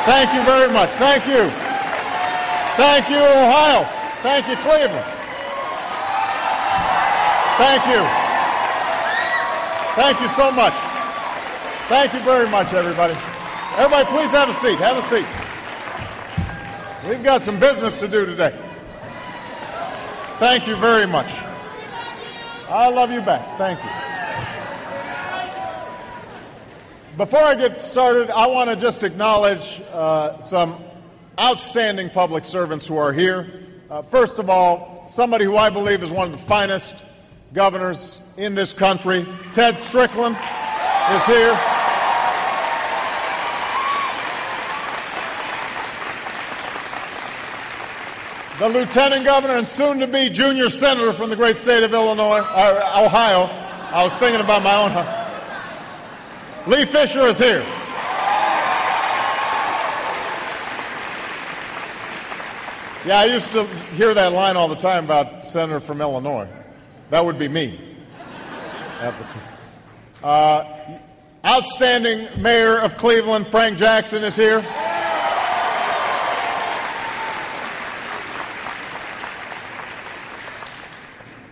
Thank you very much. Thank you. Thank you, Ohio. Thank you, Cleveland. Thank you. Thank you so much. Thank you very much, everybody. Everybody, please have a seat. Have a seat. We've got some business to do today. Thank you very much. I love you back. Thank you. Before I get started, I want to just acknowledge some outstanding public servants who are here. First of all, somebody who I believe is one of the finest governors in this country, Ted Strickland, is here. The lieutenant governor and soon-to-be junior senator from the great state of Ohio. I was thinking about my own. Lee Fisher is here. Yeah, I used to hear that line all the time about senator from Illinois. That would be me. Outstanding mayor of Cleveland, Frank Jackson, is here.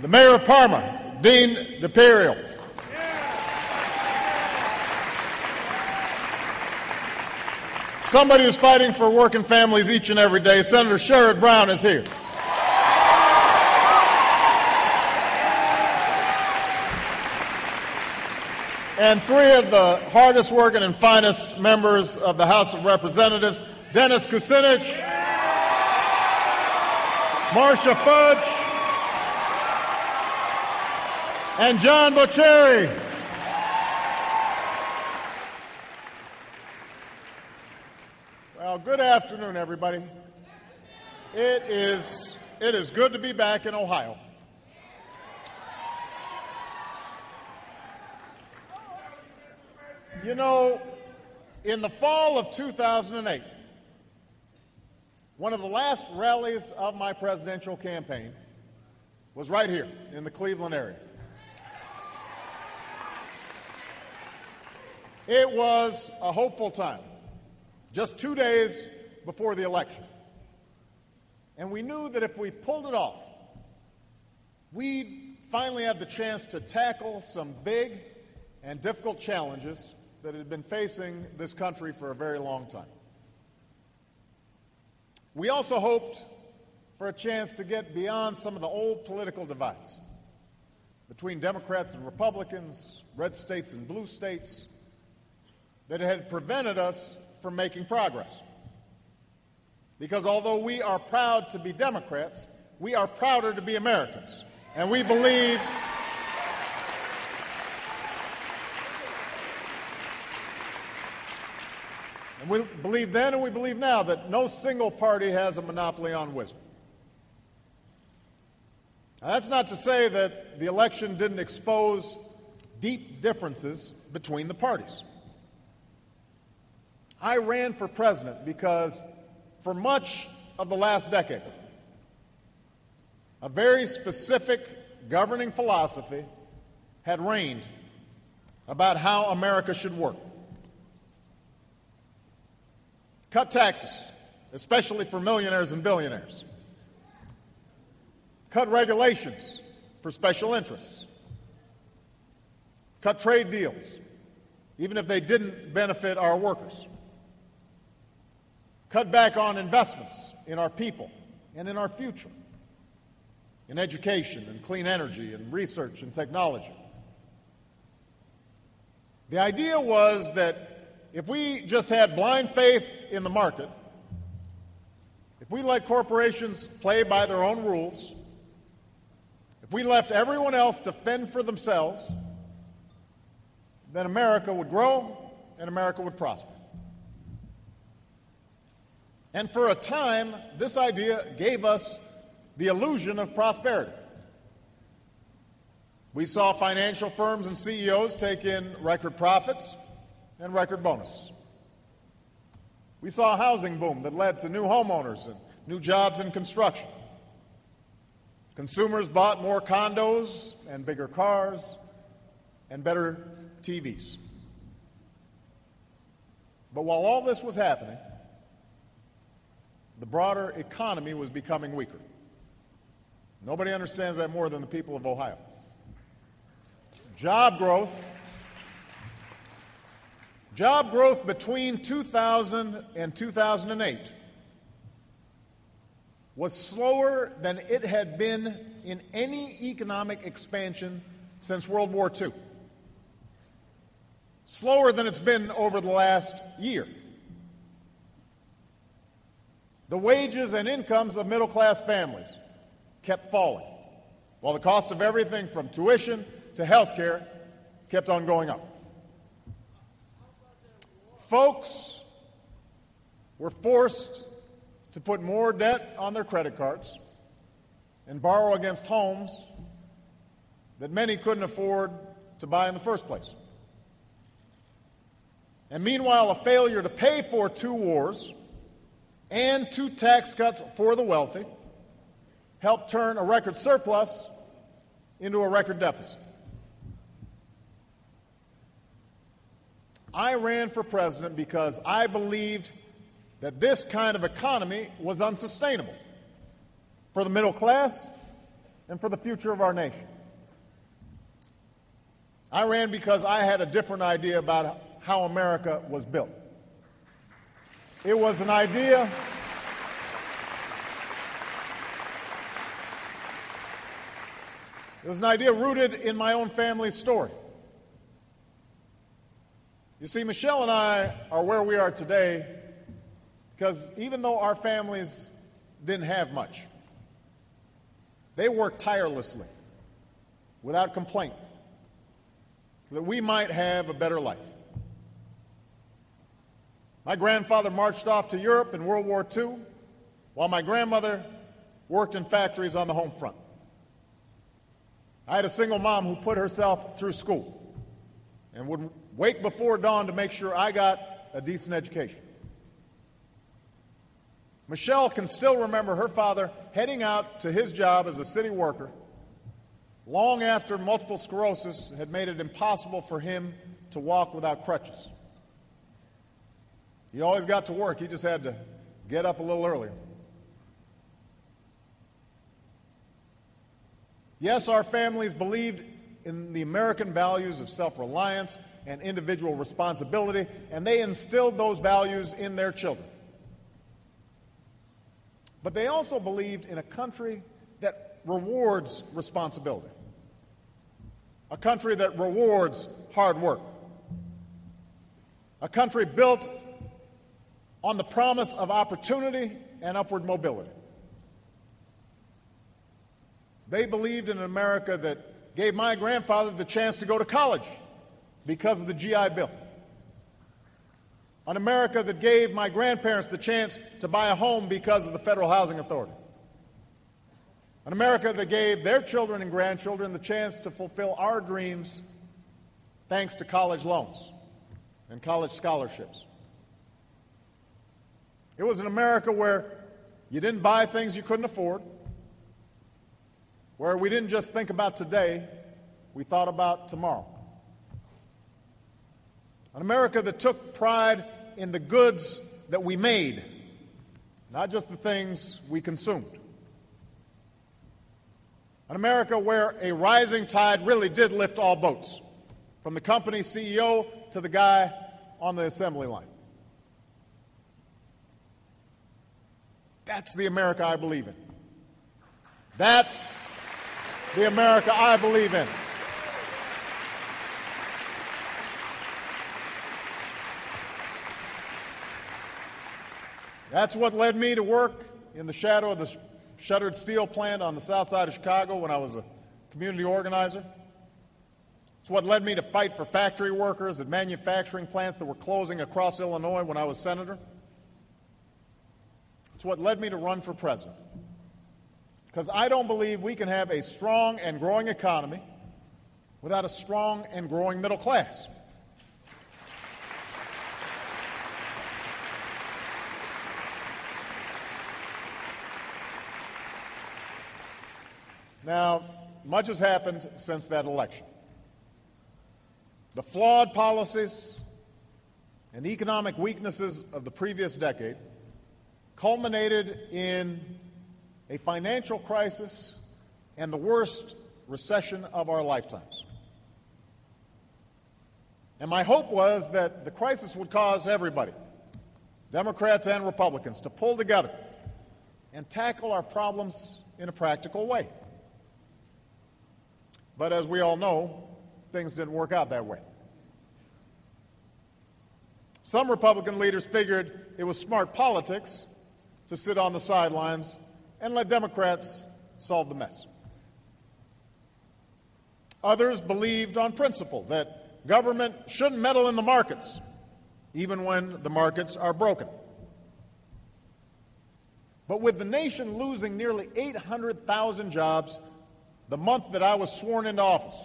The mayor of Parma, Dean DePerio. Somebody who's fighting for working families each and every day, Senator Sherrod Brown, is here. And three of the hardest working and finest members of the House of Representatives, Dennis Kucinich, Marcia Fudge, and John Bocheri. Well, good afternoon, everybody. It is good to be back in Ohio. You know, in the fall of 2008, one of the last rallies of my presidential campaign was right here in the Cleveland area. It was a hopeful time, just 2 days before the election. And we knew that if we pulled it off, we'd finally have the chance to tackle some big and difficult challenges that had been facing this country for a very long time. We also hoped for a chance to get beyond some of the old political divides between Democrats and Republicans, red states and blue states, that had prevented us from making progress. Because although we are proud to be Democrats, we are prouder to be Americans. And we believe then and we believe now that no single party has a monopoly on wisdom. Now, that's not to say that the election didn't expose deep differences between the parties. I ran for president because for much of the last decade, a very specific governing philosophy had reigned about how America should work. Cut taxes, especially for millionaires and billionaires. Cut regulations for special interests. Cut trade deals, even if they didn't benefit our workers. Cut back on investments in our people and in our future, in education and clean energy and research and technology. The idea was that if we just had blind faith in the market, if we let corporations play by their own rules, if we left everyone else to fend for themselves, then America would grow and America would prosper. And for a time, this idea gave us the illusion of prosperity. We saw financial firms and CEOs take in record profits and record bonuses. We saw a housing boom that led to new homeowners and new jobs in construction. Consumers bought more condos and bigger cars and better TVs. But while all this was happening, the broader economy was becoming weaker. Nobody understands that more than the people of Ohio. Job growth between 2000 and 2008 was slower than it had been in any economic expansion since World War II. Slower than it's been over the last year. The wages and incomes of middle-class families kept falling, while the cost of everything from tuition to health care kept on going up. Folks were forced to put more debt on their credit cards and borrow against homes that many couldn't afford to buy in the first place. And meanwhile, a failure to pay for 2 wars and 2 tax cuts for the wealthy helped turn a record surplus into a record deficit. I ran for president because I believed that this kind of economy was unsustainable for the middle class and for the future of our nation. I ran because I had a different idea about how America was built. It was an idea rooted in my own family's story. You see, Michelle and I are where we are today because even though our families didn't have much, they worked tirelessly, without complaint, so that we might have a better life. My grandfather marched off to Europe in World War II, while my grandmother worked in factories on the home front. I had a single mom who put herself through school and would wake before dawn to make sure I got a decent education. Michelle can still remember her father heading out to his job as a city worker long after multiple sclerosis had made it impossible for him to walk without crutches. He always got to work. He just had to get up a little earlier. Yes, our families believed in the American values of self-reliance and individual responsibility, and they instilled those values in their children. But they also believed in a country that rewards responsibility, a country that rewards hard work, a country built on the promise of opportunity and upward mobility. They believed in an America that gave my grandfather the chance to go to college because of the GI Bill. An America that gave my grandparents the chance to buy a home because of the Federal Housing Authority. An America that gave their children and grandchildren the chance to fulfill our dreams thanks to college loans and college scholarships. It was an America where you didn't buy things you couldn't afford, where we didn't just think about today, we thought about tomorrow. An America that took pride in the goods that we made, not just the things we consumed. An America where a rising tide really did lift all boats, from the company CEO to the guy on the assembly line. That's the America I believe in. That's the America I believe in. That's what led me to work in the shadow of the shuttered steel plant on the south side of Chicago when I was a community organizer. It's what led me to fight for factory workers at manufacturing plants that were closing across Illinois when I was senator. It's what led me to run for president. Because I don't believe we can have a strong and growing economy without a strong and growing middle class. Now, much has happened since that election. The flawed policies and economic weaknesses of the previous decade culminated in a financial crisis and the worst recession of our lifetimes. And my hope was that the crisis would cause everybody, Democrats and Republicans, to pull together and tackle our problems in a practical way. But as we all know, things didn't work out that way. Some Republican leaders figured it was smart politics to sit on the sidelines and let Democrats solve the mess. Others believed on principle that government shouldn't meddle in the markets, even when the markets are broken. But with the nation losing nearly 800,000 jobs the month that I was sworn into office,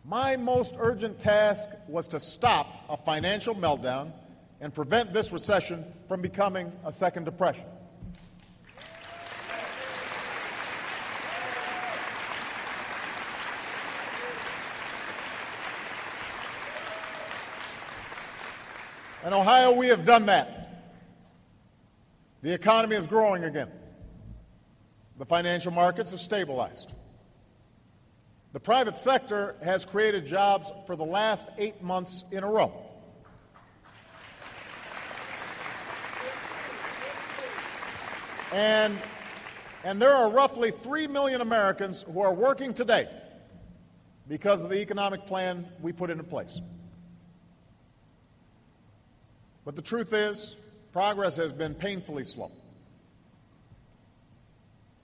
my most urgent task was to stop a financial meltdown and prevent this recession from becoming a second depression. In Ohio, we have done that. The economy is growing again. The financial markets have stabilized. The private sector has created jobs for the last 8 months in a row. And there are roughly 3 million Americans who are working today because of the economic plan we put into place. But the truth is, progress has been painfully slow.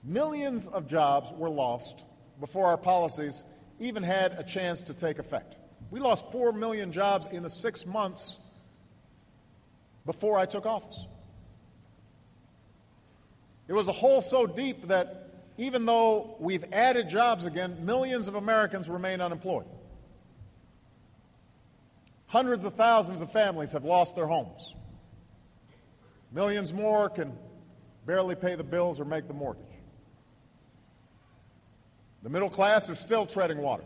Millions of jobs were lost before our policies even had a chance to take effect. We lost 4 million jobs in the 6 months before I took office. It was a hole so deep that even though we've added jobs again, millions of Americans remain unemployed. Hundreds of thousands of families have lost their homes. Millions more can barely pay the bills or make the mortgage. The middle class is still treading water.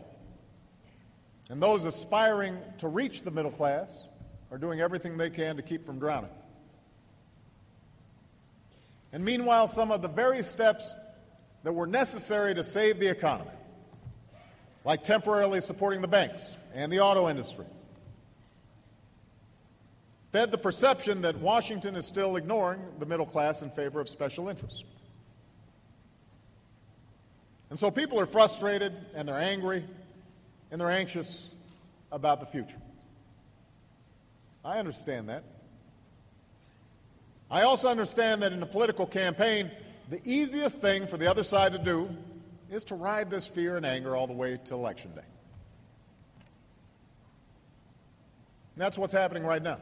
And those aspiring to reach the middle class are doing everything they can to keep from drowning. And meanwhile, some of the very steps that were necessary to save the economy, like temporarily supporting the banks and the auto industry, fed the perception that Washington is still ignoring the middle class in favor of special interests. And so people are frustrated, and they're angry, and they're anxious about the future. I understand that. I also understand that in a political campaign, the easiest thing for the other side to do is to ride this fear and anger all the way to Election Day. And that's what's happening right now.